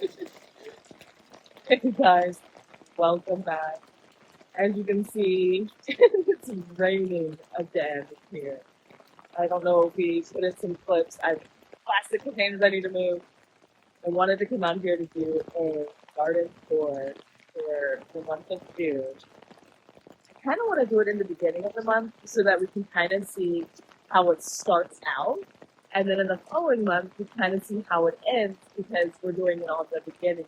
Hey guys, welcome back. As you can see, it's raining again here. I don't know if we put in some clips. I have plastic containers I need to move. I wanted to come out here to do a garden tour for the month of June. I kind of want to do it in the beginning of the month so that we can kind of see how it starts out. And then in the following month, we kind of see how it ends because we're doing it all at the beginning.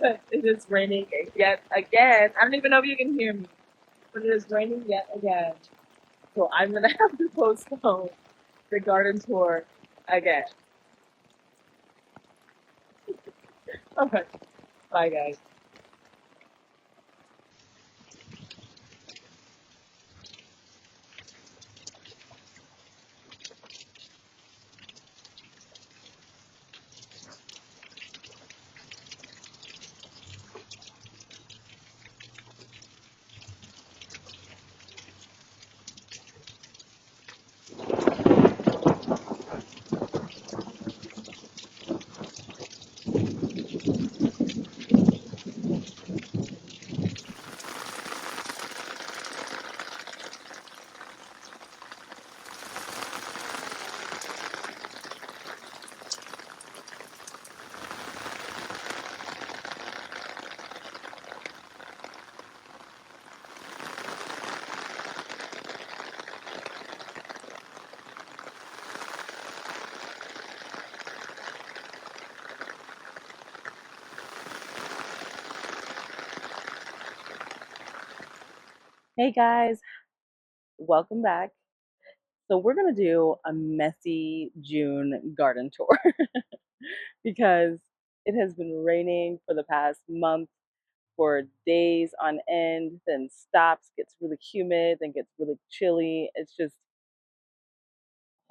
It is raining yet again. I don't even know if you can hear me, but it is raining yet again. So I'm gonna have to postpone the garden tour again. Okay, bye guys. Hey guys, welcome back. So we're gonna do a messy June garden tour because it has been raining for the past month for days on end, then stops, gets really humid, then gets really chilly. It's just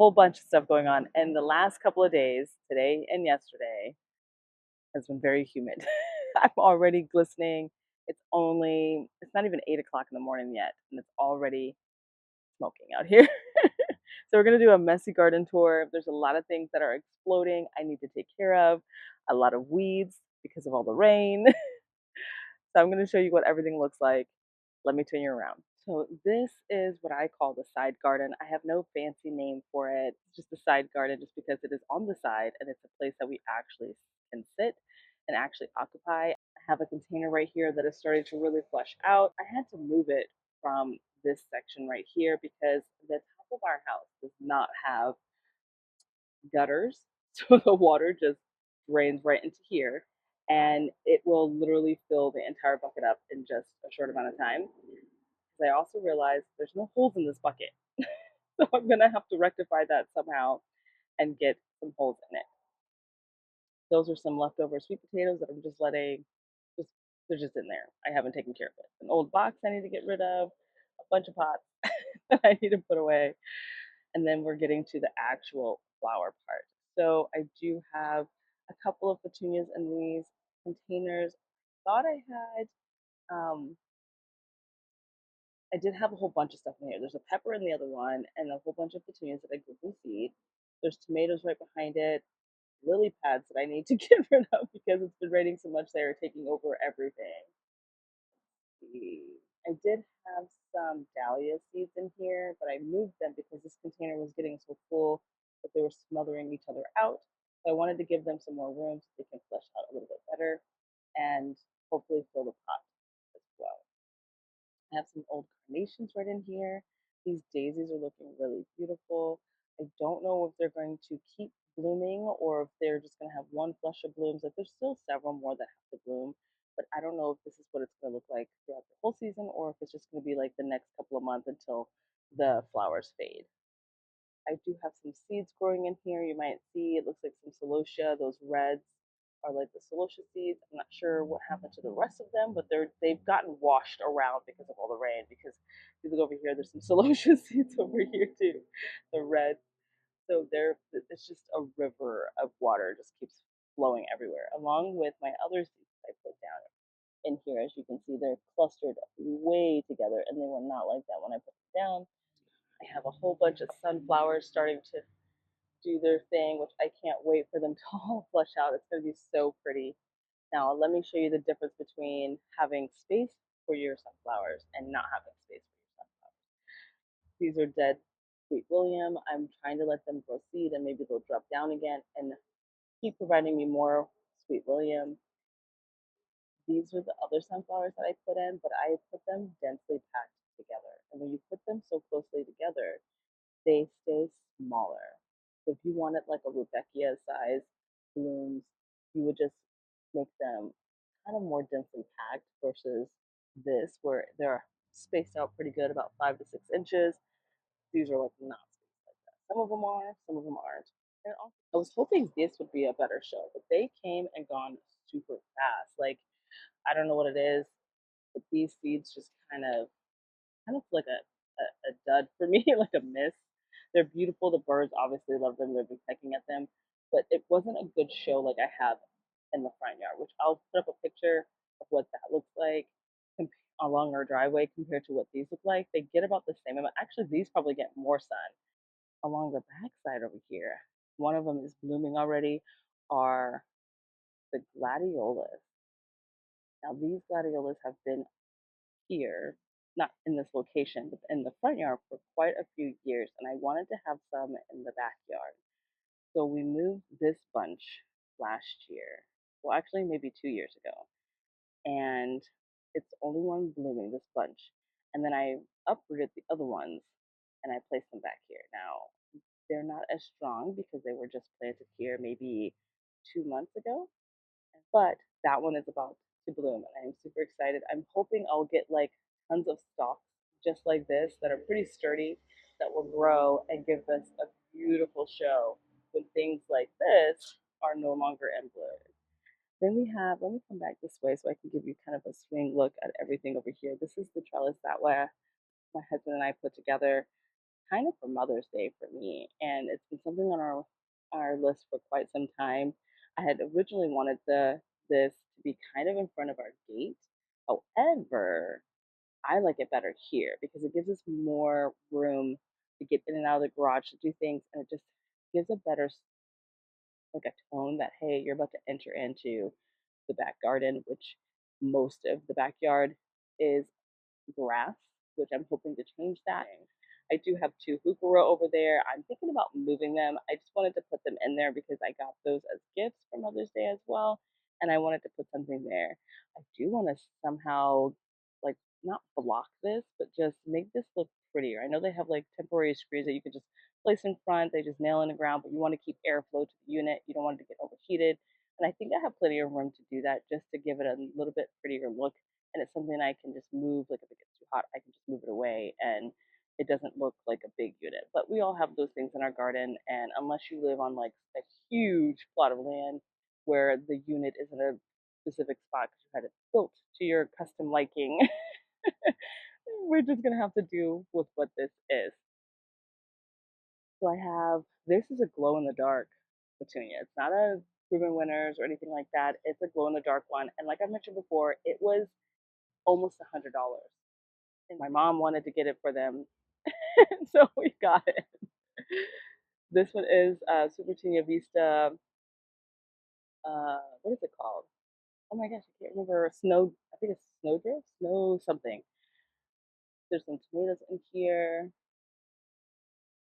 whole bunch of stuff going on. And the last couple of days, today and yesterday, has been very humid. I'm already glistening. It's not even 8 o'clock in the morning yet, and it's already smoking out here. So we're gonna do a messy garden tour. There's a lot of things that are exploding I need to take care of, a lot of weeds because of all the rain. So I'm gonna show you what everything looks like. Let me turn you around. So this is what I call the side garden. I have no fancy name for it. It's just a side garden just because it is on the side and it's a place that we actually can sit and actually occupy. I have a container right here that is starting to really flush out. I had to move it from this section right here because the top of our house does not have gutters. So the water just drains right into here and it will literally fill the entire bucket up in just a short amount of time. Because I also realized there's no holes in this bucket. So I'm gonna have to rectify that somehow and get some holes in it. Those are some leftover sweet potatoes that I'm just letting just they're just in there. I haven't taken care of it. An old box I need to get rid of, a bunch of pots that I need to put away. And then we're getting to the actual flower part. So I do have a couple of petunias in these containers. Thought I did have a whole bunch of stuff in here. There's a pepper in the other one, and a whole bunch of petunias that I grew from seed. There's tomatoes right behind it, lily pads that I need to get rid of because it's been raining so much they are taking over everything. I did have some dahlia seeds in here, but I moved them because this container was getting so full that they were smothering each other out. So I wanted to give them some more room so they can flesh out a little bit better and hopefully fill the pot as well. I have some old carnations right in here. These daisies are looking really beautiful. I don't know if they're going to keep blooming or if they're just going to have one flush of blooms. Like there's still several more that have to bloom, but I don't know if this is what it's going to look like throughout the whole season or if it's just going to be like the next couple of months until the flowers fade. I do have some seeds growing in here. You might see it looks like some celosia. Those reds are like the celosia seeds. I'm not sure what happened to the rest of them, but they've gotten washed around because of all the rain. Because if you look over here, there's some celosia seeds over here too. The red. So it's just a river of water just keeps flowing everywhere, along with my other seeds that I put down in here. As you can see, they're clustered way together, and they were not like that when I put them down. I have a whole bunch of sunflowers starting to do their thing, which I can't wait for them to all flush out. It's going to be so pretty. Now, let me show you the difference between having space for your sunflowers and not having space for your sunflowers. These are dead Sweet William. I'm trying to let them grow seed and maybe they'll drop down again and keep providing me more Sweet William. These are the other sunflowers that I put in, but I put them densely packed together. And when you put them so closely together, they stay smaller. So if you wanted like a Rudbeckia size blooms, you would just make them kind of more densely packed versus this, where they're spaced out pretty good, about 5 to 6 inches. These are like not spaced like that. Some of them are, some of them aren't. And also, I was hoping this would be a better show, but they came and gone super fast. Like I don't know what it is, but these seeds just kind of like a dud for me, like a miss. They're beautiful. The birds obviously love them. They've been pecking at them, but it wasn't a good show like I have in the front yard, which I'll put up a picture of what that looks like along our driveway compared to what these look like. They get about the same amount. Actually, these probably get more sun along the back side over here. One of them is blooming already. Are the gladiolas. Now, these gladiolas have been here, not in this location, but in the front yard for quite a few years, and I wanted to have some in the backyard. So we moved this bunch last year. Well, actually, maybe 2 years ago. And it's the only one blooming, this bunch. And then I uprooted the other ones and I placed them back here. Now, they're not as strong because they were just planted here maybe 2 months ago, but that one is about to bloom and I'm super excited. I'm hoping I'll get like tons of stalks just like this that are pretty sturdy that will grow and give us a beautiful show when things like this are no longer in bloom. Then we have, let me come back this way so I can give you kind of a swing look at everything over here. This is the trellis that way my husband and I put together kind of for Mother's Day for me, and it's been something on our list for quite some time. I had originally wanted this to be kind of in front of our gate. However, I like it better here because it gives us more room to get in and out of the garage to do things, and it just gives a better like a tone that hey, you're about to enter into the back garden, which most of the backyard is grass, which I'm hoping to change that. I do have two heuchera over there. I'm thinking about moving them. I just wanted to put them in there because I got those as gifts for Mother's Day as well, and I wanted to put something there. I do want to somehow like not block this, but just make this look prettier. I know they have like temporary screens that you can just place in front. They just nail in the ground, but you want to keep airflow to the unit. You don't want it to get overheated. And I think I have plenty of room to do that just to give it a little bit prettier look, and it's something I can just move. Like if it gets too hot, I can just move it away and it doesn't look like a big unit. But we all have those things in our garden, and unless you live on like a huge plot of land where the unit is in a specific spot because you had it built to your custom liking, we're just gonna have to do with what this is. So I have, this is a glow in the dark petunia. It's not a proven winners or anything like that. It's a glow in the dark one, and like I mentioned before, it was almost $100. And my mom wanted to get it for them, so we got it. This one is Super Petunia Vista. What is it called? Oh my gosh, I can't remember. Snow. I think it's snowdrift. Snow something. There's some tomatoes in here.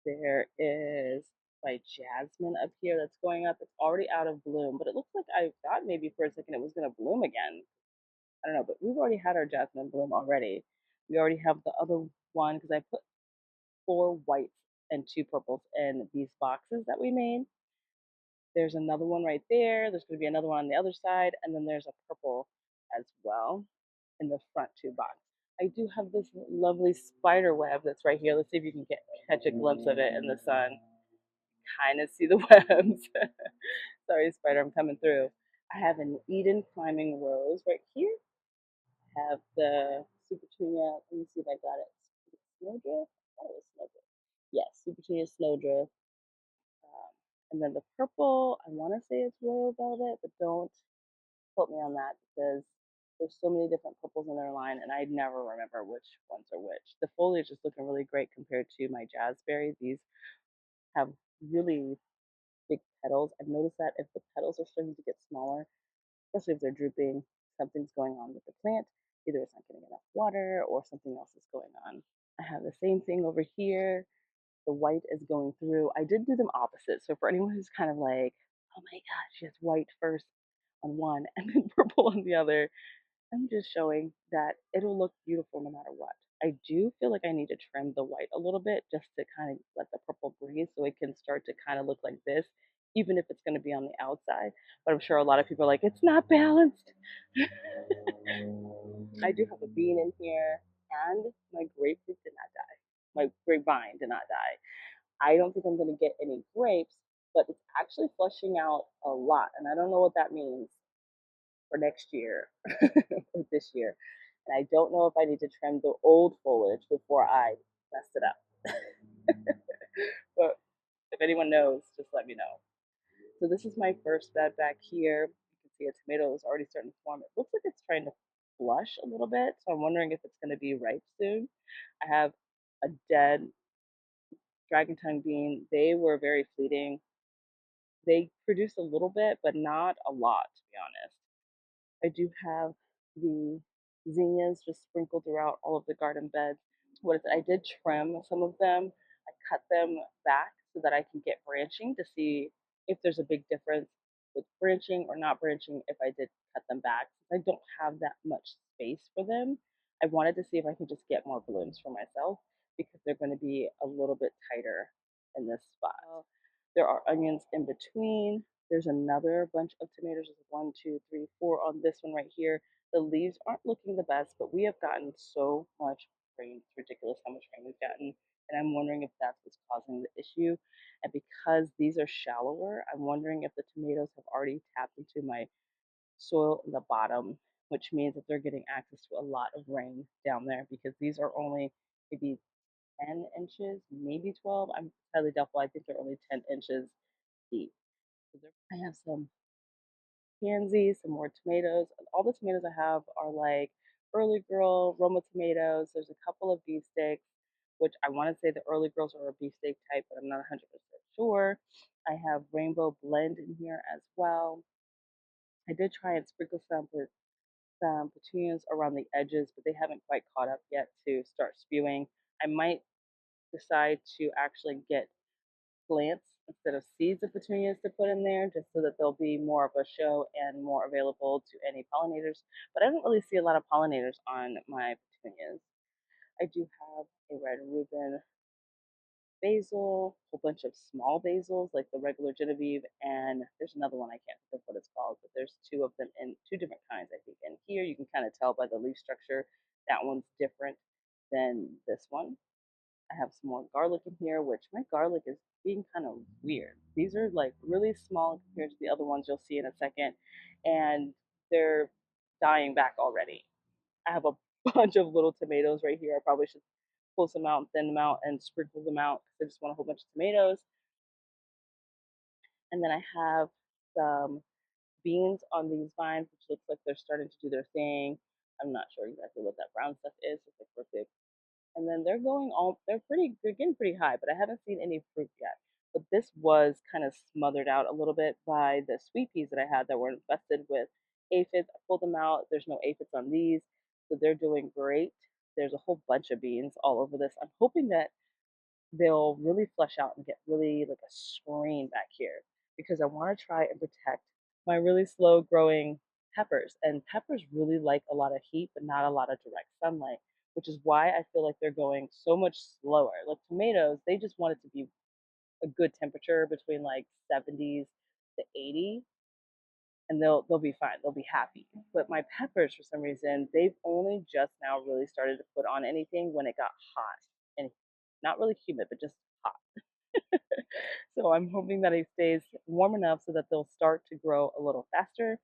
There is my jasmine up here that's going up. It's already out of bloom, but it looks like I thought maybe for a second it was going to bloom again. I don't know, but we've already had our jasmine bloom already. We already have the other one because I put 4 whites and 2 purples in these boxes that we made. There's another one right there. There's going to be another one on the other side, and then there's a purple as well in the front 2 box. I do have this lovely spider web that's right here. Let's see if you can catch a glimpse of it in the sun. Kind of see the webs. Sorry, spider, I'm coming through. I have an Eden climbing rose right here. I have the Super Tunia. Let me see if I got it. Snowdrift? I thought it was snowdrift. Yes, Super Tunia snowdrift. And then the purple, I want to say it's royal velvet, but don't quote me on that because there's so many different purples in their line, and I never remember which ones are which. The foliage is looking really great compared to my jazzberry. These have really big petals. I've noticed that if the petals are starting to get smaller, especially if they're drooping, something's going on with the plant. Either it's not getting enough water or something else is going on. I have the same thing over here. The white is going through. I did do them opposite. So for anyone who's kind of like, oh my gosh, she has white first on one and then purple on the other, I'm just showing that it'll look beautiful no matter what. I do feel like I need to trim the white a little bit just to kind of let the purple breathe so it can start to kind of look like this, even if it's going to be on the outside. But I'm sure a lot of people are like, it's not balanced. I do have a bean in here, and my grapefruit did not die. My grapevine did not die. I don't think I'm going to get any grapes, but it's actually flushing out a lot, and I don't know what that means for next year or this year. And I don't know if I need to trim the old foliage before I mess it up. But if anyone knows, just let me know. So this is my first bed back here. You can see a tomato is already starting to form. It looks like it's trying to flush a little bit, so I'm wondering if it's going to be ripe soon. I have a dead dragon tongue bean. They were very fleeting. They produced a little bit, but not a lot, to be honest. I do have the zinnias just sprinkled throughout all of the garden beds. What is it? I did trim some of them. I cut them back so that I can get branching to see if there's a big difference with branching or not branching if I did cut them back. Since I don't have that much space for them, I wanted to see if I could just get more blooms for myself because they're going to be a little bit tighter in this spot. There are onions in between. There's another bunch of tomatoes. There's one, two, three, four on this one right here. The leaves aren't looking the best, but we have gotten so much rain. It's ridiculous how much rain we've gotten. And I'm wondering if that's what's causing the issue. And because these are shallower, I'm wondering if the tomatoes have already tapped into my soil in the bottom, which means that they're getting access to a lot of rain down there because these are only maybe 10 inches, maybe 12. I'm highly doubtful. I think they're only 10 inches deep. I have some pansies, some more tomatoes. All the tomatoes I have are like early girl Roma tomatoes. There's a couple of beefsteaks, which I want to say the early girls are a beefsteak type, but I'm not 100% sure. I have rainbow blend in here as well. I did try and sprinkle some with some petunias around the edges, but they haven't quite caught up yet to start spewing. I might decide to actually get plants instead of seeds of petunias to put in there just so that they'll be more of a show and more available to any pollinators. But I don't really see a lot of pollinators on my petunias. I do have a red Reuben basil, a whole bunch of small basils like the regular Genevieve, and there's another one I can't think of what it's called, but there's two of them in two different kinds, I think. And here you can kind of tell by the leaf structure that one's different than this one. I have some more garlic in here, which my garlic is being kind of weird. These are like really small compared to the other ones you'll see in a second, and they're dying back already. I have a bunch of little tomatoes right here. I probably should pull some out, thin them out, and sprinkle them out because I just want a whole bunch of tomatoes. And then I have some beans on these vines, which looks like they're starting to do their thing. I'm not sure exactly what that brown stuff is. It's like birthday. And then they're getting pretty high, but I haven't seen any fruit yet. But this was kind of smothered out a little bit by the sweet peas that I had that were infested with aphids. I pulled them out. There's no aphids on these, so they're doing great. There's a whole bunch of beans all over this. I'm hoping that they'll really flesh out and get really like a screen back here because I want to try and protect my really slow growing peppers. And peppers really like a lot of heat, but not a lot of direct sunlight, which is why I feel like they're going so much slower. Like tomatoes, they just want it to be a good temperature between like 70s to 80, and they'll be fine. They'll be happy. But my peppers, for some reason, they've only just now really started to put on anything when it got hot and not really humid, but just hot. So I'm hoping that it stays warm enough so that they'll start to grow a little faster.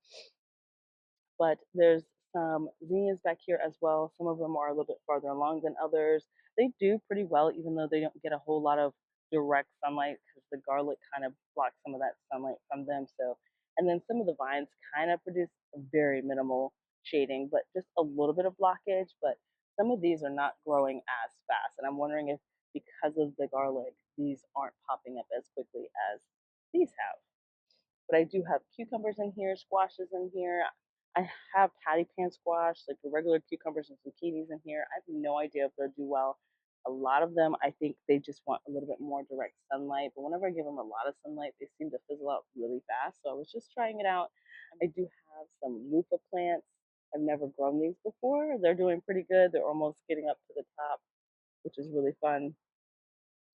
But there's some zinnias back here as well. Some of them are a little bit farther along than others. They do pretty well, even though they don't get a whole lot of direct sunlight because the garlic kind of blocks some of that sunlight from them. So, and then some of the vines kind of produce very minimal shading, but just a little bit of blockage. But some of these are not growing as fast, and I'm wondering if because of the garlic, these aren't popping up as quickly as these have. But I do have cucumbers in here, squashes in here. I have patty pan squash, like the regular cucumbers and zucchinis in here. I have no idea if they'll do well. A lot of them, I think they just want a little bit more direct sunlight. But whenever I give them a lot of sunlight, they seem to fizzle out really fast. So I was just trying it out. I do have some loofah plants. I've never grown these before. They're doing pretty good. They're almost getting up to the top, which is really fun.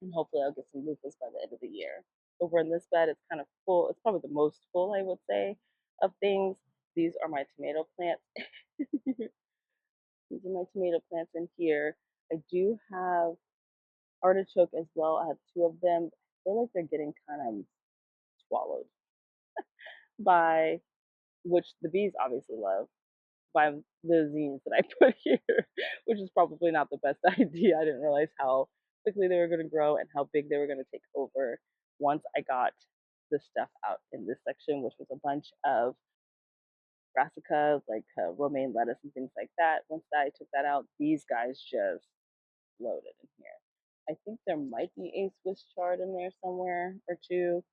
And hopefully I'll get some loofahs by the end of the year. Over in this bed, it's kind of full. It's probably the most full, I would say, of things. These are my tomato plants. These are my tomato plants in here. I do have artichoke as well. I have two of them. I feel like they're getting kind of swallowed by, which the bees obviously love, by the zines that I put here, which is probably not the best idea. I didn't realize how quickly they were going to grow and how big they were going to take over once I got the stuff out in this section, which was a bunch of brassicas, like romaine lettuce and things like that. Once I took that out, these guys just loaded in here. I think there might be a Swiss chard in there somewhere or two.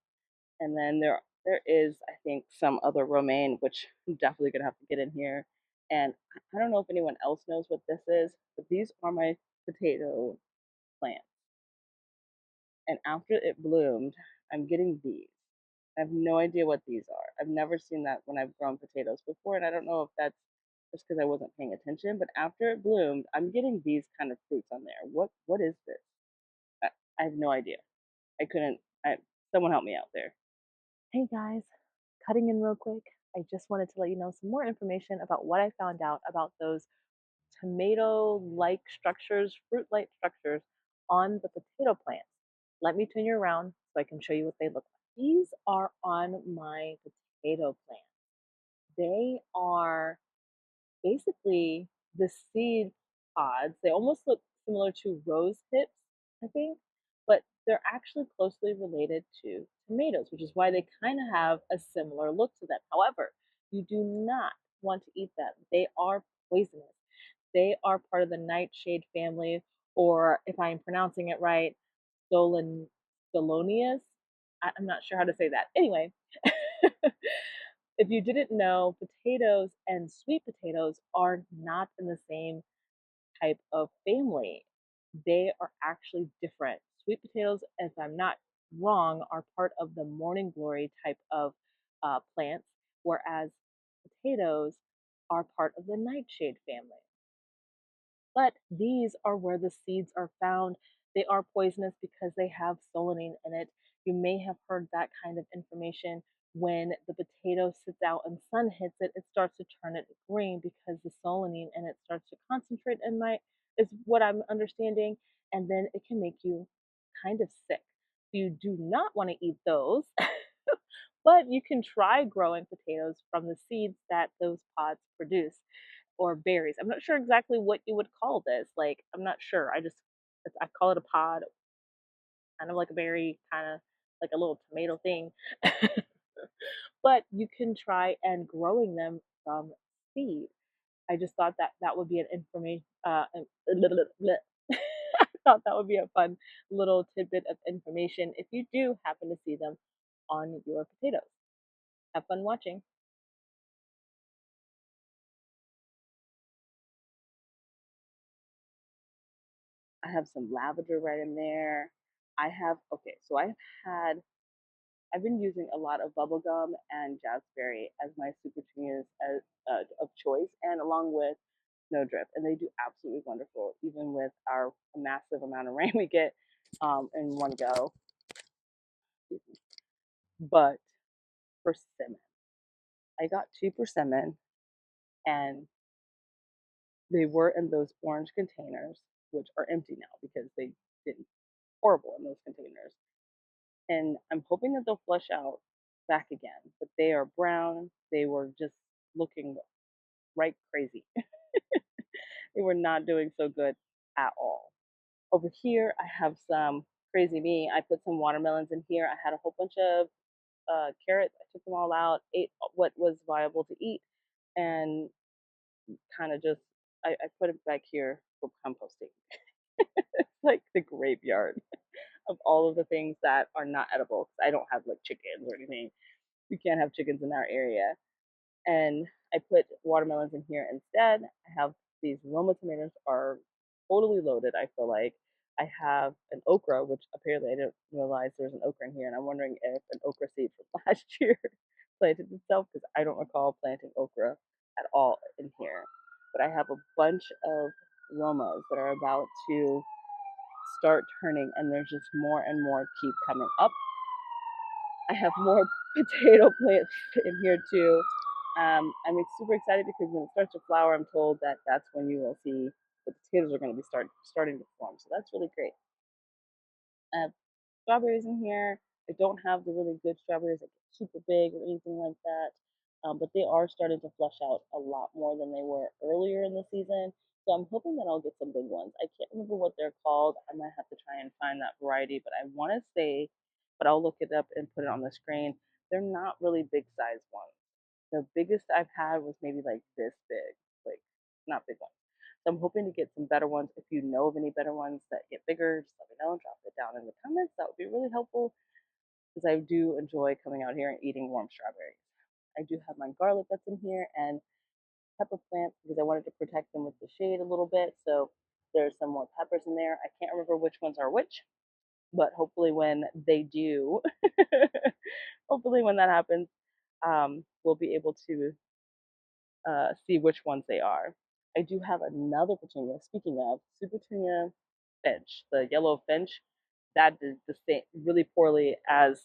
And then there is, I think, some other romaine, which I'm definitely gonna have to get in here. And I don't know if anyone else knows what this is, but these are my potato plants. And after it bloomed, I'm getting these. I have no idea what these are. I've never seen that when I've grown potatoes before, and I don't know if that's just because I wasn't paying attention. But after it bloomed, I'm getting these kind of fruits on there. What is this? I, I have no idea. I couldn't. Someone help me out there. Hey guys, cutting in real quick. I just wanted to let you know some more information about what I found out about those tomato like structures, fruit like structures on the potato plants. Let me turn you around so I can show you what they look like. These are on my potato plant. They are basically the seed pods. They almost look similar to rose hips, I think, but they're actually closely related to tomatoes, which is why they kind of have a similar look to them. However, you do not want to eat them. They are poisonous. They are part of the nightshade family, or if I'm pronouncing it right, Solonius. I'm not sure how to say that. Anyway, if you didn't know, potatoes and sweet potatoes are not in the same type of family. They are actually different. Sweet potatoes, if I'm not wrong, are part of the morning glory type of plants, whereas potatoes are part of the nightshade family. But these are where the seeds are found. They are poisonous because they have solanine in it. You may have heard that kind of information. When the potato sits out and sun hits it, it starts to turn it green because the solanine in it starts to concentrate in my is what I'm understanding, and then it can make you kind of sick. You do not want to eat those, but you can try growing potatoes from the seeds that those pods produce or berries. I'm not sure exactly what you would call this. Like, I'm not sure. I call it a pod, kind of like a berry, kind of like a little tomato thing. But you can try and growing them from seed. I just thought that that would be an information. I thought that would be a fun little tidbit of information if you do happen to see them on your potatoes. Have fun watching. I have some lavender right in there. I have okay, so I've been using a lot of bubblegum and jazzberry as my super petunias of choice, and along with snowdrip, and they do absolutely wonderful, even with our massive amount of rain we get in one go. But persimmon, I got two persimmon, and they were in those orange containers, which are empty now because they did horrible in those containers. And I'm hoping that they'll flush out back again. But they are brown. They were just looking right crazy. They were not doing so good at all. Over here, I have some crazy me. I put some watermelons in here. I had a whole bunch of carrots. I took them all out, ate what was viable to eat, and kind of just I put it back here for composting. It's like the graveyard. of all of the things that are not edible. Because I don't have like chickens or anything. We can't have chickens in our area. And I put watermelons in here instead. I have these Roma tomatoes are totally loaded, I feel like. I have an okra, which apparently I didn't realize there's an okra in here, and I'm wondering if an okra seed from last year planted itself because I don't recall planting okra at all in here. But I have a bunch of Romas that are about to start turning, and there's just more and more keep coming up. I have more potato plants in here too. I'm super excited because when it starts to flower, I'm told that that's when you will see the potatoes are going to be starting to form. So that's really great. I have strawberries in here. I don't have the really good strawberries that get super big or anything like that, but they are starting to flush out a lot more than they were earlier in the season. So I'm hoping that I'll get some big ones. I can't remember what they're called. I might have to try and find that variety, but I want to say, but I'll look it up and put it on the screen. They're not really big size ones. The biggest I've had was maybe like this big, like not big ones. So I'm hoping to get some better ones. If you know of any better ones that get bigger, just let me know. Drop it down in the comments. That would be really helpful because I do enjoy coming out here and eating warm strawberries. I do have my garlic that's in here and pepper plants because I wanted to protect them with the shade a little bit. So there's some more peppers in there. I can't remember which ones are which, but hopefully when they do, hopefully when that happens, we'll be able to see which ones they are. I do have another petunia. Speaking of, Petunia finch, the yellow finch, that did the same really poorly as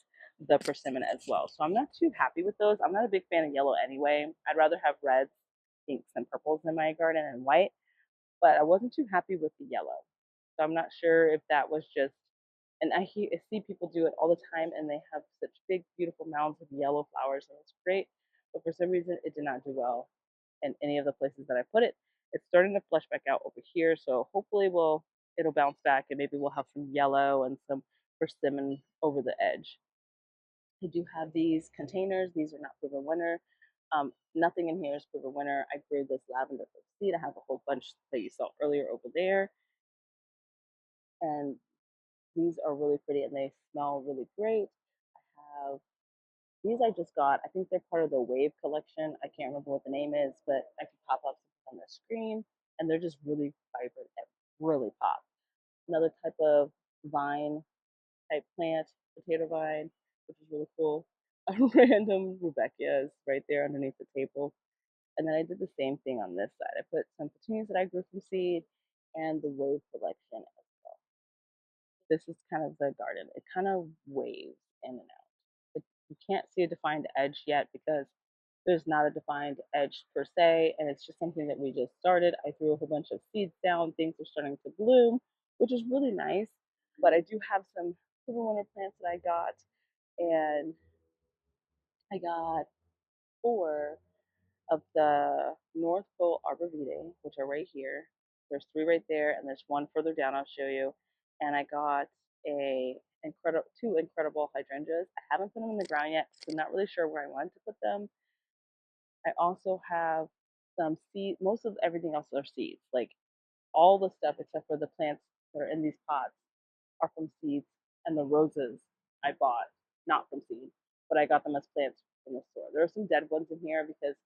the persimmon as well. So I'm not too happy with those. I'm not a big fan of yellow anyway. I'd rather have reds, pinks, and purples in my garden and white, but I wasn't too happy with the yellow. So I'm not sure if that was just, and I see people do it all the time and they have such big, beautiful mounds of yellow flowers and it's great. But for some reason, it did not do well in any of the places that I put it. It's starting to flush back out over here. So hopefully it'll bounce back and maybe we'll have some yellow and some persimmon over the edge. I do have these containers. These are not proven winter. Nothing in here is proven winter. I grew this lavender from seed. I have a whole bunch that you saw earlier over there. And these are really pretty and they smell really great. I have these I just got. I think they're part of the Wave collection. I can't remember what the name is, but I can pop up on the screen and they're just really vibrant and really pop. Another type of vine type plant, potato vine, which is really cool. A random Rebecca is right there underneath the table. And then I did the same thing on this side. I put some petunias that I grew from seed and the Wave collection as well. This is kind of the garden. It kind of waves in and out. You can't see a defined edge yet because there's not a defined edge per se, and it's just something that we just started. I threw a whole bunch of seeds down. Things are starting to bloom, which is really nice. But I do have some Silver Winter plants that I got, and I got 4 of the North Pole Arborvitae, which are right here. There's 3 right there, and there's 1 further down. I'll show you. And I got a 2 incredible hydrangeas. I haven't put them in the ground yet, so I'm not really sure where I want to put them. I also have some seed. Most of everything else are seeds. Like all the stuff except for the plants that are in these pots are from seeds, and the roses I bought not from seeds, but I got them as plants in the store. There are some dead ones in here because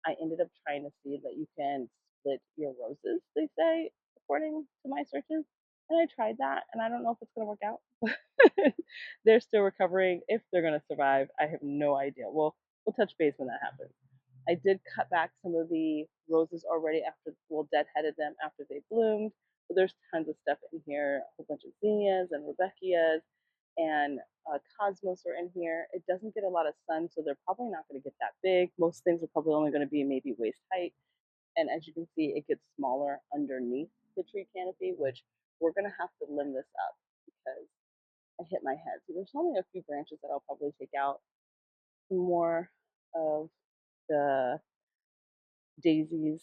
I ended up trying to see that you can split your roses, they say, according to my searches. And I tried that, and I don't know if it's going to work out. They're still recovering. If they're going to survive, I have no idea. We'll touch base when that happens. I did cut back some of the roses already after, deadheaded them after they bloomed. But there's tons of stuff in here, a whole bunch of zinnias and Rebecchias and cosmos are in here. It doesn't get a lot of sun, so they're probably not going to get that big. Most things are probably only going to be maybe waist height. And as you can see, it gets smaller underneath the tree canopy, which we're going to have to limb this up because I hit my head. So there's only a few branches that I'll probably take out. Some more of the daisies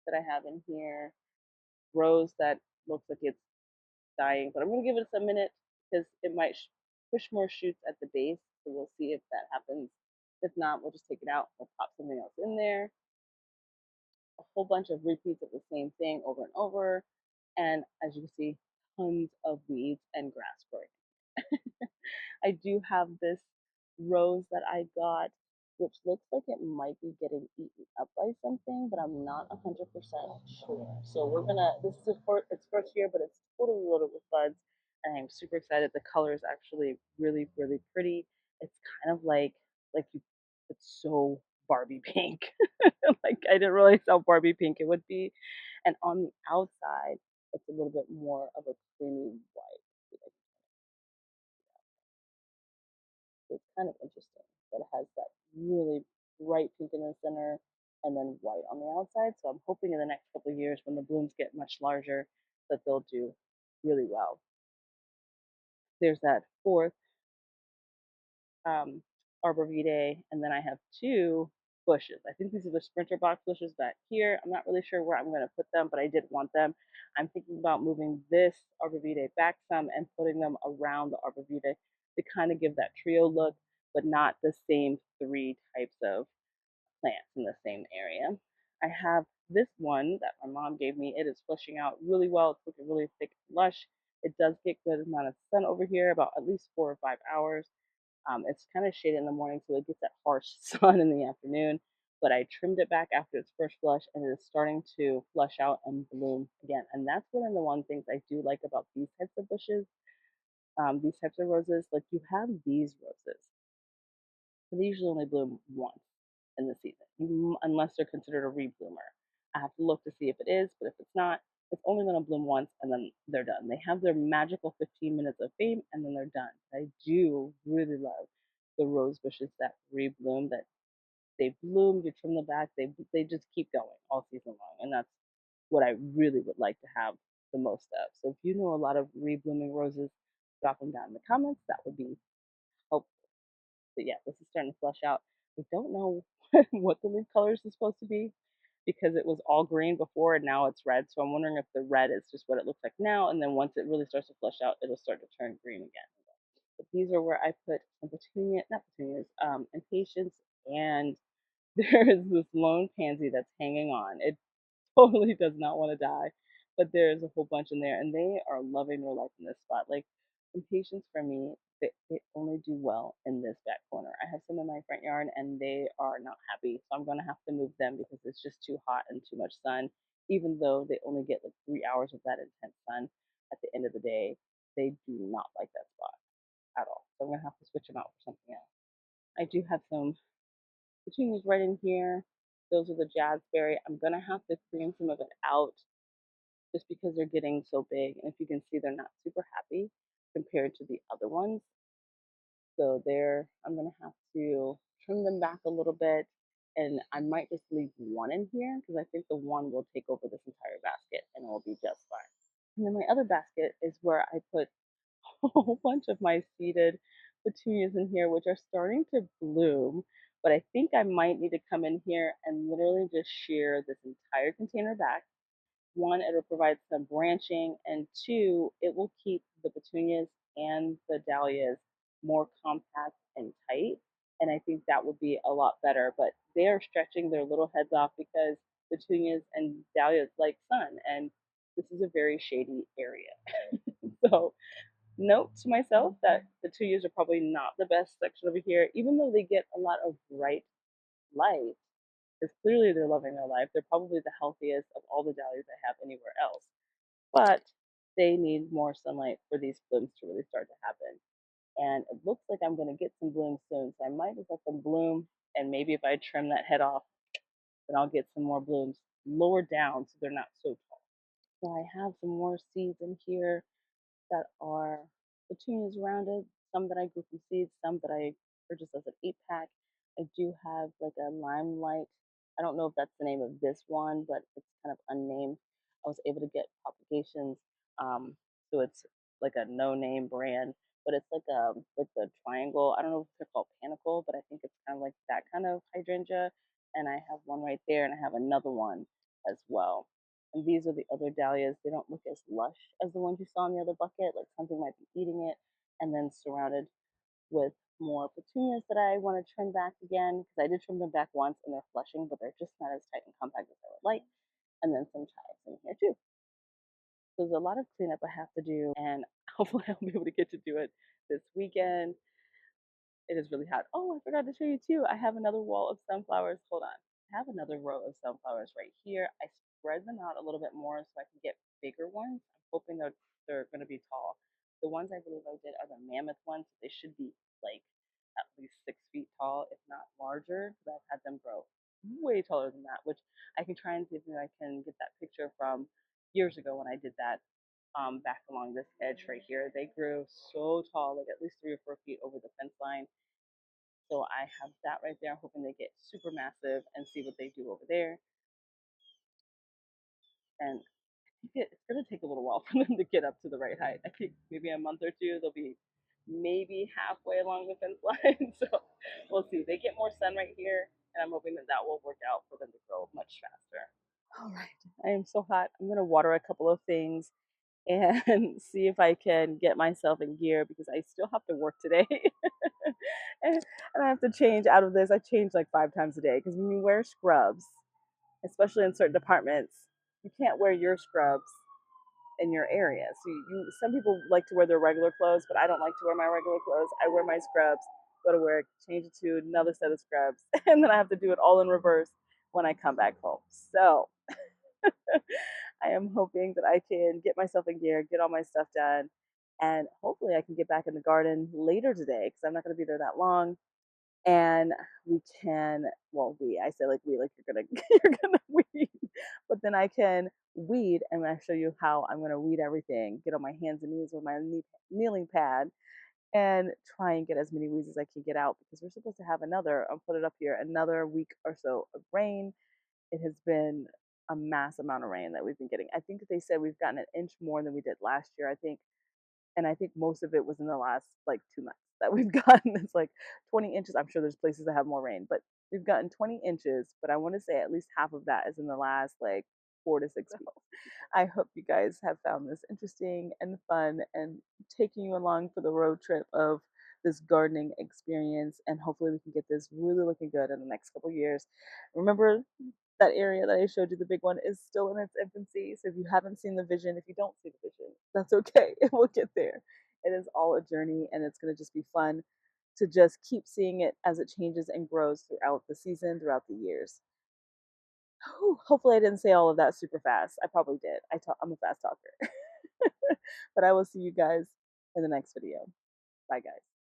that I have in here. Rose that looks like it's dying, but I'm going to give it a minute because it might push more shoots at the base. So we'll see if that happens. If not, we'll just take it out. We'll pop something else in there. A whole bunch of repeats of the same thing over and over. And as you can see, tons of weeds and grass growing. I do have this rose that I got, which looks like it might be getting eaten up by something, but I'm not 100% sure. So we're gonna, this is its first year, but it's totally loaded with buds, and I'm super excited. The color is actually really, really pretty. It's kind of like you, it's so Barbie pink. Like I didn't realize how Barbie pink it would be. And on the outside, it's a little bit more of a creamy white. So it's kind of interesting that it has that really bright pink in the center and then white on the outside. So I'm hoping in the next couple of years when the blooms get much larger that they'll do really well. There's that fourth um, Arborvitae, and then I have two bushes. I think these are the sprinter box bushes back here. I'm not really sure where I'm going to put them, but I did want them. I'm thinking about moving this Arborvitae back some and putting them around the Arborvitae to kind of give that trio look, but not the same three types of plants in the same area. I have this one that my mom gave me. It is flushing out really well. It's looking really thick and lush. It does get good amount of sun over here, about at least 4 or 5 hours. It's kind of shaded in the morning, so it gets that harsh sun in the afternoon. But I trimmed it back after its first flush, and it is starting to flush out and bloom again. And that's one of the one things I do like about these types of bushes, these types of roses. Like you have these roses, but they usually only bloom once in the season, unless they're considered a rebloomer. I have to look to see if it is, but if it's not, it's only going to bloom once and then they're done. They have their magical 15 minutes of fame and then they're done. I do really love the rose bushes that rebloom, that they bloom, you trim the back, they just keep going all season long. And that's what I really would like to have the most of. So if you know a lot of reblooming roses, drop them down in the comments. That would be helpful. But yeah, this is starting to flush out. I don't know what the leaf colors is supposed to be because it was all green before and now it's red. So I'm wondering if the red is just what it looks like now, and then once it really starts to flush out, it'll start to turn green again. But these are where I put some petunia, not petunias, impatiens, and there is this lone pansy that's hanging on. It totally does not want to die. But there's a whole bunch in there, and they are loving their life in this spot. Like impatiens for me, they only do well in this back corner. I have some in my front yard, and they are not happy. So I'm gonna have to move them because it's just too hot and too much sun. Even though they only get like 3 hours of that intense sun, at the end of the day, they do not like that spot at all. So I'm gonna have to switch them out for something else. I do have some petunias right in here. Those are the jazzberry. I'm gonna have to clean some of it out just because they're getting so big. And if you can see, they're not super happy compared to the other ones. So there, I'm gonna have to trim them back a little bit, and I might just leave one in here because I think the one will take over this entire basket and it will be just fine. And then my other basket is where I put a whole bunch of my seeded petunias in here, which are starting to bloom. But I think I might need to come in here and literally just shear this entire container back. One, it'll provide some branching, and two, it will keep the petunias and the dahlias more compact and tight. And I think that would be a lot better. But they are stretching their little heads off because petunias and dahlias like sun, and this is a very shady area. So, note to myself that the 2 years are probably not the best section over here, even though they get a lot of bright light, because clearly they're loving their life. They're probably the healthiest of all the dahlias I have anywhere else. But they need more sunlight for these blooms to really start to happen. And it looks like I'm going to get some blooms soon. So I might just let them bloom. And maybe if I trim that head off, then I'll get some more blooms lower down so they're not so tall. So I have some more seeds in here that are petunias rounded, some that I grew from seeds, some that I purchased as an 8 pack. I do have like a limelight. I don't know if that's the name of this one, but it's kind of unnamed. I was able to get propagations. So it's like a no-name brand, but it's like the triangle. I don't know if they're called panicle, but I think it's kind of like that kind of hydrangea. And I have one right there, and I have another one as well. And these are the other dahlias. They don't look as lush as the ones you saw in the other bucket, like something might be eating it. And then surrounded with more petunias that I want to trim back again, because I did trim them back once and they're flushing, but they're just not as tight and compact as I would like. And then some chives in here too. So there's a lot of cleanup I have to do, and hopefully I'll be able to get to do it this weekend. It is really hot. Oh, I forgot to show you too. I have another wall of sunflowers. Hold on. I have another row of sunflowers right here. I spread them out a little bit more so I can get bigger ones. I'm hoping they're going to be tall. The ones I really liked are the mammoth ones. They should be like at least 6 feet tall, if not larger, because I've had them grow way taller than that, which I can try and see if I can get that picture from years ago when I did that back along this edge right here. They grew so tall, like at least 3 or 4 feet over the fence line. So I have that right there. I'm hoping they get super massive and see what they do over there. And I think it's going to take a little while for them to get up to the right height. I think maybe a month or two, they'll be maybe halfway along the fence line. So we'll see. They get more sun right here, and I'm hoping that that will work out for them to grow much faster. All right. I am so hot. I'm going to water a couple of things and see if I can get myself in gear because I still have to work today. and I have to change out of this. I change like 5 times a day because when you wear scrubs, especially in certain departments, you can't wear your scrubs in your area. So some people like to wear their regular clothes, but I don't like to wear my regular clothes. I wear my scrubs, go to work, change it to another set of scrubs, and then I have to do it all in reverse when I come back home. So I am hoping that I can get myself in gear, get all my stuff done, and hopefully I can get back in the garden later today because I'm not going to be there that long. And we can, well, I say like we, like you're gonna, you're gonna weed, but then I can weed, and I'll show you how I'm gonna weed everything. Get on my hands and knees with my kneeling pad, and try and get as many weeds as I can get out because we're supposed to have another. I'll put it up here, another week or so of rain. It has been a mass amount of rain that we've been getting. I think they said we've gotten an inch more than we did last year. I think, and I think most of it was in the last like 2 months that we've gotten. It's like 20 inches. I'm sure there's places that have more rain, but we've gotten 20 inches. But I want to say at least half of that is in the last like 4 to 6 weeks. I hope you guys have found this interesting and fun and taking you along for the road trip of this gardening experience. And hopefully we can get this really looking good in the next couple of years. Remember, that area that I showed you, the big one, is still in its infancy. So if you haven't seen the vision, if you don't see the vision, that's okay. It will get there. It is all a journey, and it's going to just be fun to just keep seeing it as it changes and grows throughout the season, throughout the years. Whew, hopefully, I didn't say all of that super fast. I probably did. I'm a fast talker. But I will see you guys in the next video. Bye, guys.